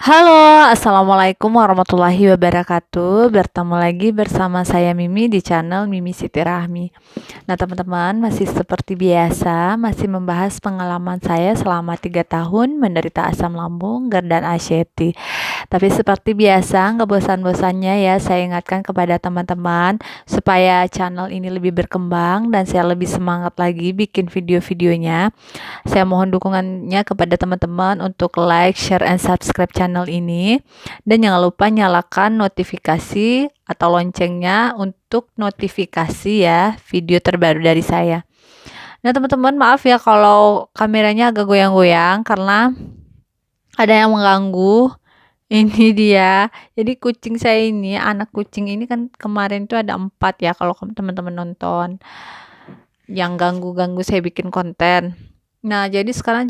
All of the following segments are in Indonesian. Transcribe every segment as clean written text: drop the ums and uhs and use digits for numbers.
Halo, assalamualaikum warahmatullahi wabarakatuh. Bertemu lagi bersama saya Mimi di channel Mimi Siti Rahmi. Nah, teman-teman, masih seperti biasa, masih membahas pengalaman saya selama 3 tahun menderita asam lambung, GERD, dan ACT. Tapi seperti biasa, nggak bosan-bosannya ya, saya ingatkan kepada teman-teman supaya channel ini lebih berkembang dan saya lebih semangat lagi bikin video-videonya. Saya mohon dukungannya kepada teman-teman untuk like, share, and subscribe channel ini. Dan jangan lupa nyalakan notifikasi atau loncengnya untuk notifikasi ya video terbaru dari saya. Nah, teman-teman, maaf ya kalau kameranya agak goyang-goyang karena ada yang mengganggu. Ini dia. Jadi kucing saya ini, anak kucing ini kan kemarin tuh ada 4 ya kalau teman-teman nonton. Yang ganggu-ganggu saya bikin konten. Nah, jadi sekarang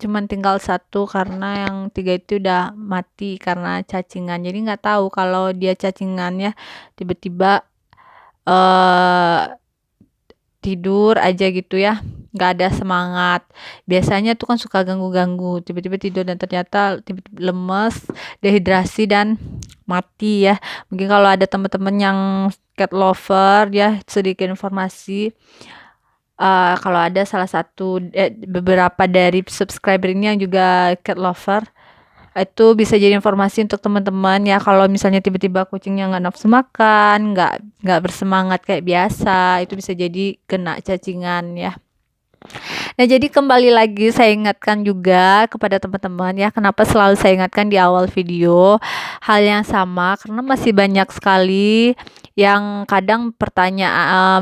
cuman tinggal 1 karena yang 3 itu udah mati karena cacingan. Jadi nggak tahu kalau dia cacingannya tiba-tiba tidur aja gitu ya, nggak ada semangat. Biasanya tuh kan suka ganggu-ganggu, tiba-tiba tidur dan ternyata tiba-tiba lemes, dehidrasi dan mati ya. Mungkin kalau ada teman-teman yang cat lover ya, sedikit informasi. Kalau ada beberapa dari subscriber ini yang juga cat lover, itu bisa jadi informasi untuk teman-teman ya. Kalau misalnya tiba-tiba kucingnya nggak nafsu makan, nggak bersemangat kayak biasa, itu bisa jadi kena cacingan ya. Nah, jadi kembali lagi saya ingatkan juga kepada teman-teman ya, kenapa selalu saya ingatkan di awal video hal yang sama, karena masih banyak sekali yang kadang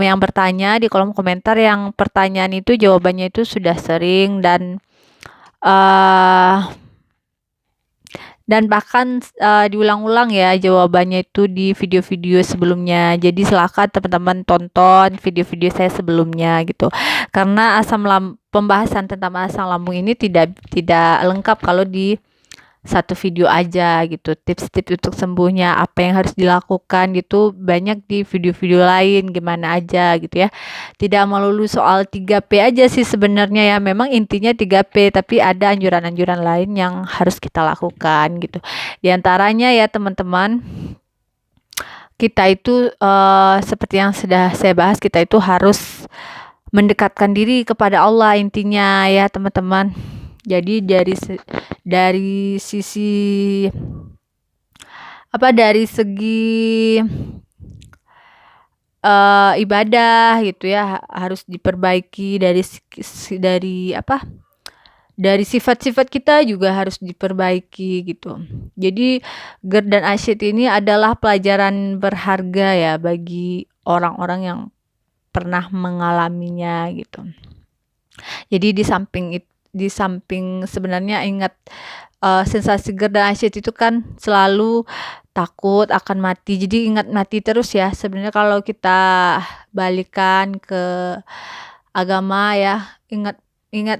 yang bertanya di kolom komentar, yang pertanyaan itu jawabannya itu sudah sering uh, dan bahkan diulang-ulang ya jawabannya itu di video-video sebelumnya. Jadi silakan teman-teman tonton video-video saya sebelumnya gitu. Karena pembahasan tentang asam lambung ini tidak lengkap kalau di satu video aja gitu. Tips-tips untuk sembuhnya, apa yang harus dilakukan gitu banyak di video-video lain, gimana aja gitu ya. Tidak melulu soal 3P aja sih sebenarnya ya. Memang intinya 3P, tapi ada anjuran-anjuran lain yang harus kita lakukan gitu. Di antaranya ya teman-teman, kita itu seperti yang sudah saya bahas, kita itu harus mendekatkan diri kepada Allah intinya ya teman-teman. Jadi dari sisi dari segi ibadah gitu ya, harus diperbaiki dari sifat-sifat kita juga harus diperbaiki gitu. Jadi GERD dan ACT ini adalah pelajaran berharga ya bagi orang-orang yang pernah mengalaminya gitu. Jadi di samping sebenarnya ingat sensasi GERD dan ACT itu kan selalu takut akan mati. Jadi ingat mati terus ya. Sebenarnya kalau kita balikan ke agama ya, ingat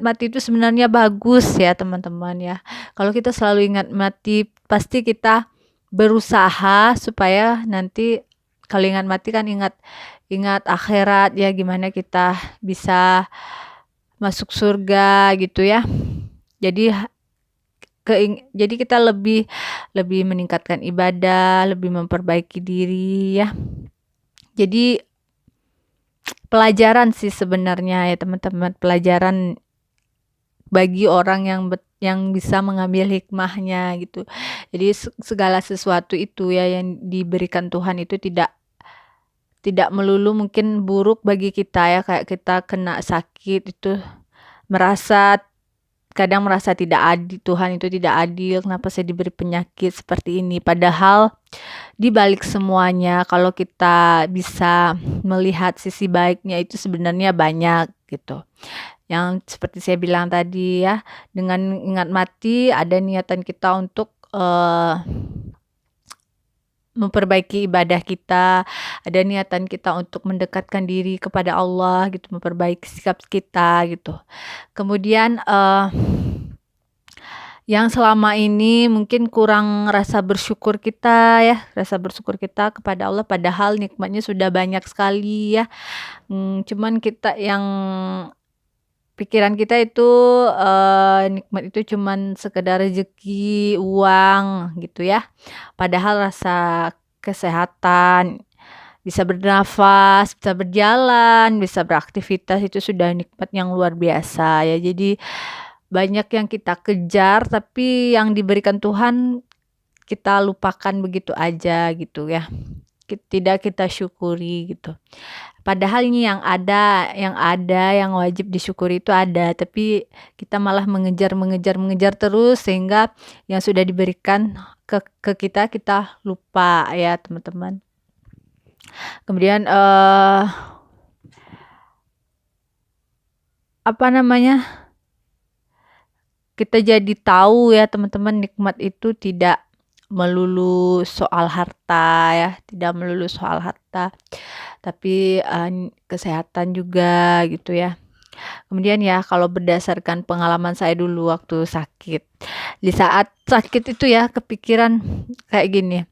mati itu sebenarnya bagus ya teman-teman ya. Kalau kita selalu ingat mati, pasti kita berusaha supaya nanti kalau ingat mati kan ingat akhirat ya, gimana kita bisa masuk surga gitu ya. Jadi kita lebih meningkatkan ibadah, lebih memperbaiki diri ya. Jadi pelajaran sih sebenarnya ya teman-teman, pelajaran bagi orang yang bisa mengambil hikmahnya gitu. Jadi segala sesuatu itu ya yang diberikan Tuhan itu tidak melulu mungkin buruk bagi kita ya, kayak kita kena sakit itu kadang merasa tidak adil, Tuhan itu tidak adil, kenapa saya diberi penyakit seperti ini. Padahal di balik semuanya kalau kita bisa melihat sisi baiknya itu sebenarnya banyak gitu. Yang seperti saya bilang tadi ya, dengan ingat mati ada niatan kita untuk memperbaiki ibadah kita, ada niatan kita untuk mendekatkan diri kepada Allah gitu, memperbaiki sikap kita gitu. Kemudian yang selama ini mungkin kurang rasa bersyukur kita kepada Allah, padahal nikmatnya sudah banyak sekali ya. Cuman kita yang pikiran kita itu, nikmat itu cuman sekedar rezeki, uang gitu ya. Padahal rasa kesehatan, bisa bernafas, bisa berjalan, bisa beraktivitas itu sudah nikmat yang luar biasa ya. Jadi banyak yang kita kejar, tapi yang diberikan Tuhan kita lupakan begitu aja gitu ya. Tidak kita syukuri gitu. Padahal ini yang wajib disyukuri itu ada, tapi kita malah mengejar terus sehingga yang sudah diberikan ke kita lupa ya teman-teman. Kemudian apa namanya? Kita jadi tahu ya teman-teman, nikmat itu tidak melulu soal harta ya, tidak melulu soal harta, tapi kesehatan juga gitu ya. Kemudian ya kalau berdasarkan pengalaman saya dulu waktu sakit. Di saat sakit itu ya kepikiran kayak gini.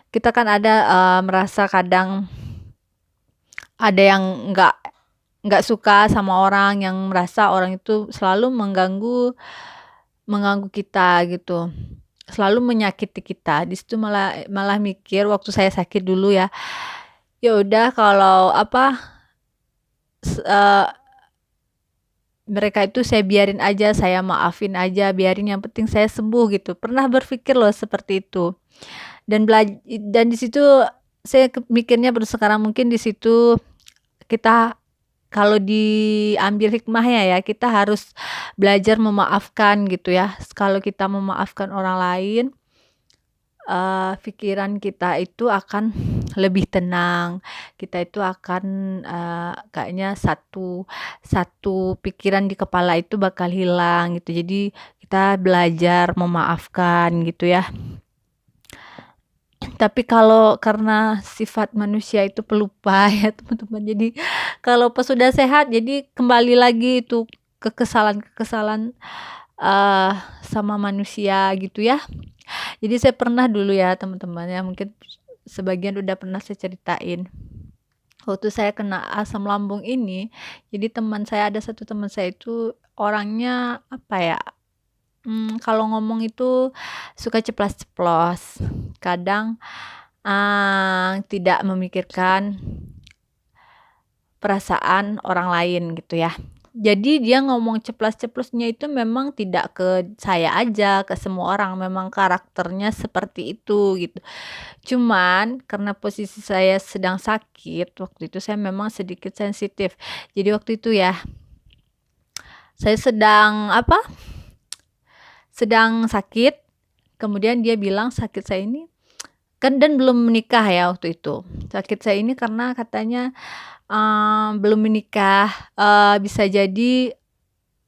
Kita kan ada merasa kadang ada yang nggak suka sama orang, yang merasa orang itu selalu mengganggu kita gitu, selalu menyakiti kita. Di situ malah mikir waktu saya sakit dulu ya, ya udah kalau mereka itu saya biarin aja, saya maafin aja, biarin yang penting saya sembuh gitu. Pernah berpikir loh seperti itu. Dan di situ saya mikirnya baru sekarang, mungkin di situ kita kalau diambil hikmahnya ya, kita harus belajar memaafkan gitu ya. Kalau kita memaafkan orang lain, pikiran kita itu akan lebih tenang. Kita itu akan kayaknya satu pikiran di kepala itu bakal hilang gitu. Jadi kita belajar memaafkan gitu ya. Tapi kalau karena sifat manusia itu pelupa ya teman-teman, jadi kalau pas sudah sehat jadi kembali lagi itu ke kesalahan-kesalahan sama manusia gitu ya. Jadi saya pernah dulu ya teman-teman ya, mungkin sebagian udah pernah saya ceritain. Waktu saya kena asam lambung ini, jadi ada satu teman saya itu orangnya kalau ngomong itu suka ceplas-ceplos. Kadang tidak memikirkan perasaan orang lain gitu ya. Jadi dia ngomong ceplas-ceplosnya itu memang tidak ke saya aja, ke semua orang, memang karakternya seperti itu gitu. Cuman karena posisi saya sedang sakit, waktu itu saya memang sedikit sensitif. Jadi waktu itu ya, saya sedang sakit, kemudian dia bilang sakit saya ini kan, dan belum menikah ya waktu itu. Sakit saya ini karena katanya belum menikah, bisa jadi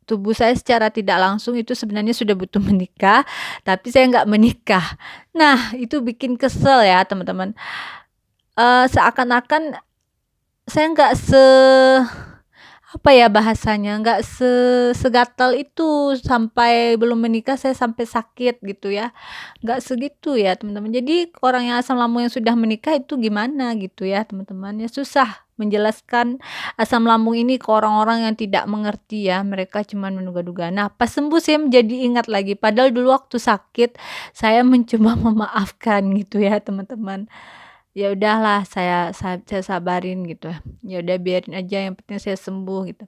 tubuh saya secara tidak langsung itu sebenarnya sudah butuh menikah, tapi saya nggak menikah. Nah, itu bikin kesel ya teman-teman. Seakan-akan saya nggak bahasanya, nggak segatal itu sampai belum menikah saya sampai sakit gitu ya. Nggak segitu ya teman-teman. Jadi orang yang asam lambung yang sudah menikah itu gimana gitu ya teman-teman. Ya susah menjelaskan asam lambung ini ke orang-orang yang tidak mengerti ya. Mereka cuma menduga-duga. Nah pas sembuh saya menjadi ingat lagi. Padahal dulu waktu sakit saya mencoba memaafkan gitu ya teman-teman. Ya udahlah saya sabarin gitu. Ya udah biarin aja, yang penting saya sembuh gitu.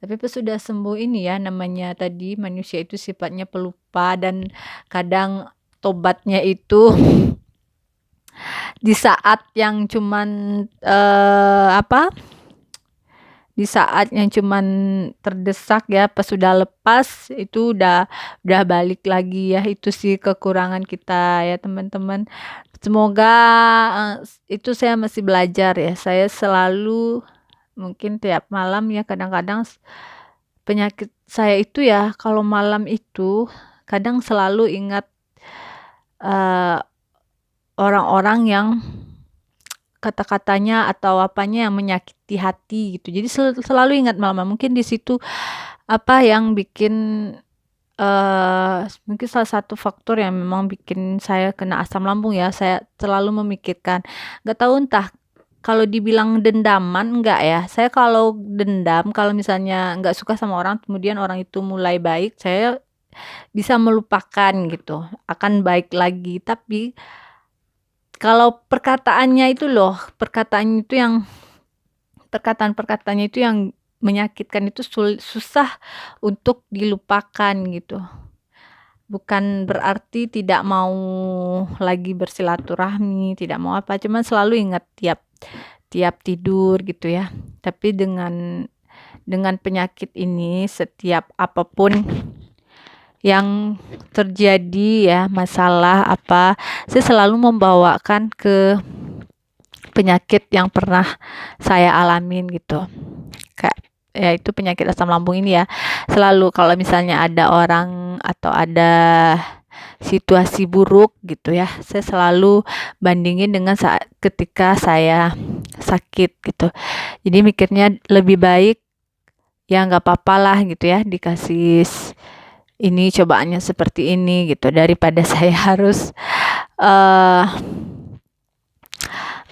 Tapi pas sudah sembuh ini ya, namanya tadi manusia itu sifatnya pelupa, dan kadang tobatnya itu di saat yang cuman di saat yang cuman terdesak ya, pas sudah lepas itu udah balik lagi ya. Itu sih kekurangan kita ya teman-teman. Semoga itu saya masih belajar ya. Saya selalu mungkin tiap malam ya, kadang-kadang penyakit saya itu ya kalau malam itu kadang selalu ingat orang-orang yang kata-katanya atau apanya yang menyakiti hati gitu. Jadi selalu ingat malam. Mungkin di situ yang bikin mungkin salah satu faktor yang memang bikin saya kena asam lambung ya. Saya selalu memikirkan, nggak tahu entah kalau dibilang dendaman enggak ya. Saya kalau dendam, kalau misalnya nggak suka sama orang, kemudian orang itu mulai baik, saya bisa melupakan gitu, akan baik lagi. Tapi kalau perkataannya itu loh, perkataan-perkataannya itu yang menyakitkan itu susah untuk dilupakan gitu. Bukan berarti tidak mau lagi bersilaturahmi, tidak mau apa, cuman selalu ingat tiap tidur gitu ya. Tapi dengan penyakit ini, setiap apapun yang terjadi ya, masalah apa, saya selalu membawakan ke penyakit yang pernah saya alamin gitu. Kayak ya itu penyakit asam lambung ini ya. Selalu kalau misalnya ada orang atau ada situasi buruk gitu ya, saya selalu bandingin dengan saat ketika saya sakit gitu. Jadi mikirnya lebih baik ya nggak apa-apa lah gitu ya, dikasih ini cobaannya seperti ini gitu, daripada saya harus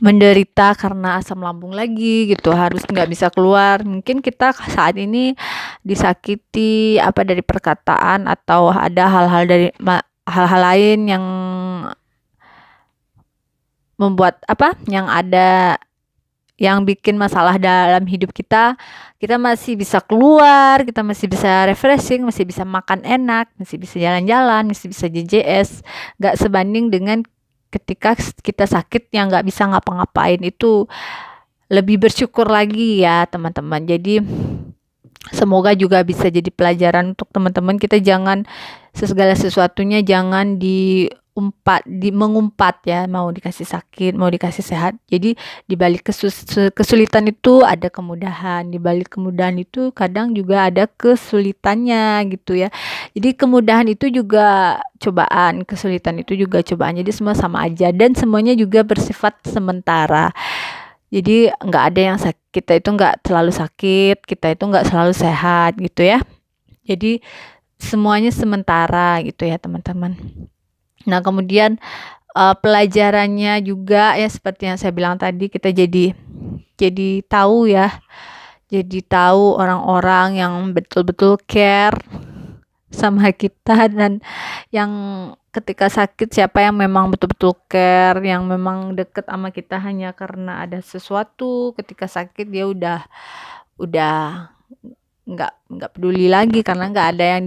menderita karena asam lambung lagi gitu, harus nggak bisa keluar. Mungkin kita saat ini disakiti apa dari perkataan atau ada hal-hal lain yang membuat yang bikin masalah dalam hidup kita masih bisa keluar, kita masih bisa refreshing, masih bisa makan enak, masih bisa jalan-jalan, masih bisa JJS. Gak sebanding dengan ketika kita sakit yang gak bisa ngapa-ngapain. Itu lebih bersyukur lagi ya teman-teman. Jadi semoga juga bisa jadi pelajaran untuk teman-teman. Kita jangan segala sesuatunya jangan mengumpat ya, mau dikasih sakit, mau dikasih sehat. Jadi di balik kesulitan itu ada kemudahan, di balik kemudahan itu kadang juga ada kesulitannya gitu ya. Jadi kemudahan itu juga cobaan, kesulitan itu juga cobaan. Jadi semua sama aja dan semuanya juga bersifat sementara. Jadi nggak ada yang kita itu nggak selalu sakit, kita itu nggak selalu sehat gitu ya. Jadi semuanya sementara gitu ya teman-teman. Nah kemudian pelajarannya juga ya seperti yang saya bilang tadi, kita jadi tahu ya, jadi tahu orang-orang yang betul-betul care sama kita, dan yang ketika sakit siapa yang memang betul-betul care, yang memang deket sama kita hanya karena ada sesuatu. Ketika sakit dia udah nggak peduli lagi karena nggak ada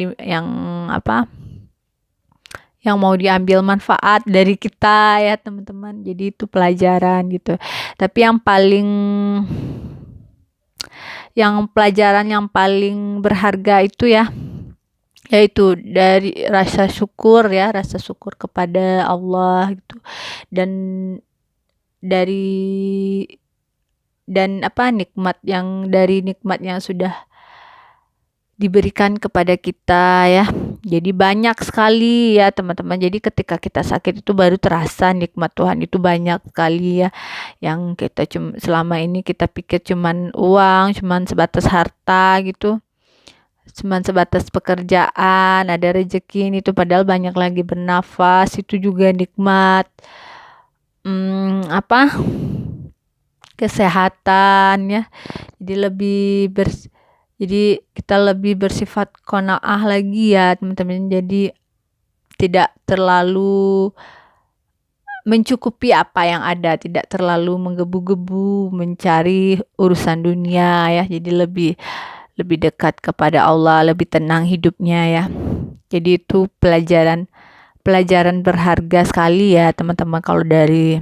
yang mau diambil manfaat dari kita ya teman-teman. Jadi itu pelajaran gitu. Tapi pelajaran yang paling berharga itu ya, yaitu dari rasa syukur kepada Allah gitu. Dan nikmat yang sudah diberikan kepada kita ya. Jadi banyak sekali ya teman-teman. Jadi ketika kita sakit itu baru terasa nikmat Tuhan itu banyak sekali ya. Yang kita selama ini kita pikir cuman uang, cuman sebatas harta gitu, cuman sebatas pekerjaan, ada rezeki itu, padahal banyak lagi bernafas itu juga nikmat. Kesehatan ya. Jadi kita lebih bersifat qanaah lagi ya teman-teman. Jadi tidak terlalu mencukupi apa yang ada, tidak terlalu menggebu-gebu mencari urusan dunia ya. Jadi lebih dekat kepada Allah, lebih tenang hidupnya ya. Jadi itu pelajaran berharga sekali ya teman-teman kalau dari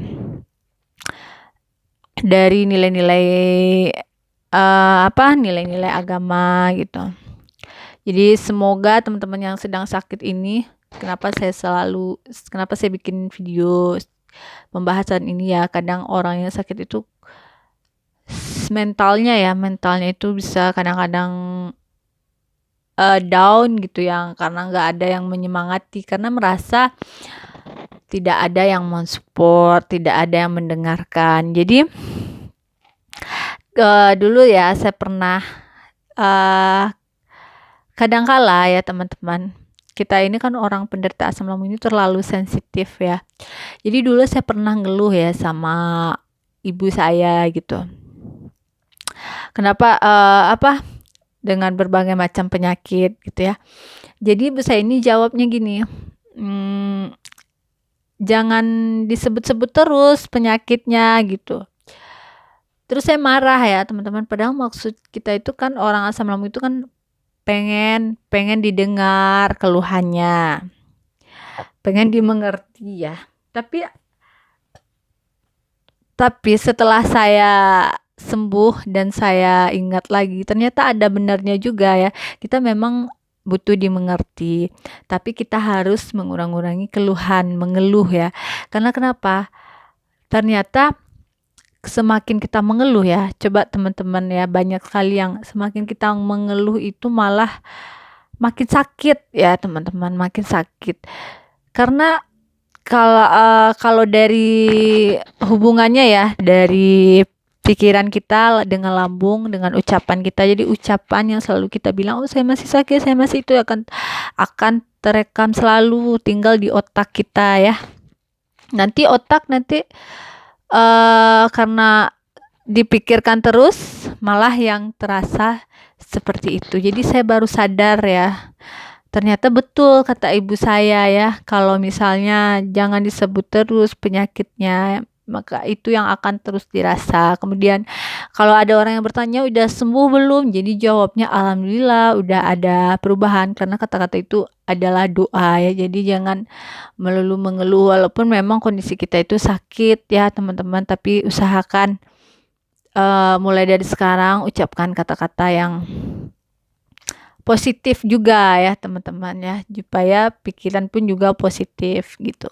nilai-nilai nilai-nilai agama gitu. Jadi semoga teman-teman yang sedang sakit ini, kenapa saya bikin video pembahasan ini ya, kadang orang yang sakit itu mentalnya itu bisa kadang-kadang down gitu ya, karena nggak ada yang menyemangati, karena merasa tidak ada yang mensupport, tidak ada yang mendengarkan. Jadi dulu ya saya pernah kadangkala ya teman-teman, kita ini kan orang penderita asam lambung ini terlalu sensitif ya. Jadi dulu saya pernah ngeluh ya sama ibu saya gitu. Kenapa dengan berbagai macam penyakit gitu ya. Jadi ibu saya ini jawabnya gini, jangan disebut-sebut terus penyakitnya gitu. Terus saya marah ya teman-teman, padahal maksud kita itu kan orang asam lambung itu kan pengen didengar keluhannya, pengen dimengerti ya. Tapi setelah saya sembuh dan saya ingat lagi, ternyata ada benarnya juga ya. Kita memang butuh dimengerti, tapi kita harus mengurangi keluhan, mengeluh ya. Karena kenapa? Ternyata semakin kita mengeluh ya, coba teman-teman ya, banyak sekali yang semakin kita mengeluh itu malah makin sakit ya teman-teman, makin sakit. Karena kalau dari hubungannya ya, dari pikiran kita dengan lambung, dengan ucapan kita. Jadi ucapan yang selalu kita bilang, oh saya masih sakit, saya masih itu akan terekam selalu, tinggal di otak kita ya. Nanti otak karena dipikirkan terus, malah yang terasa seperti itu. Jadi saya baru sadar ya, ternyata betul kata ibu saya ya, kalau misalnya jangan disebut terus penyakitnya, maka itu yang akan terus dirasa. Kemudian kalau ada orang yang bertanya udah sembuh belum, jadi jawabnya alhamdulillah udah ada perubahan, karena kata-kata itu adalah doa ya. Jadi jangan melulu mengeluh, walaupun memang kondisi kita itu sakit ya teman-teman, tapi usahakan mulai dari sekarang ucapkan kata-kata yang positif juga ya teman-teman ya, supaya pikiran pun juga positif gitu.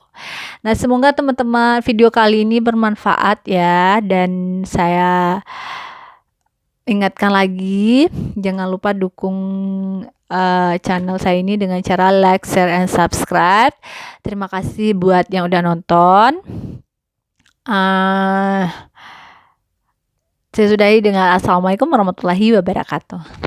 Nah, semoga teman-teman video kali ini bermanfaat ya, dan saya ingatkan lagi, jangan lupa dukung channel saya ini dengan cara like, share, and subscribe. Terima kasih buat yang udah nonton. Saya sudahi dengan assalamualaikum warahmatullahi wabarakatuh.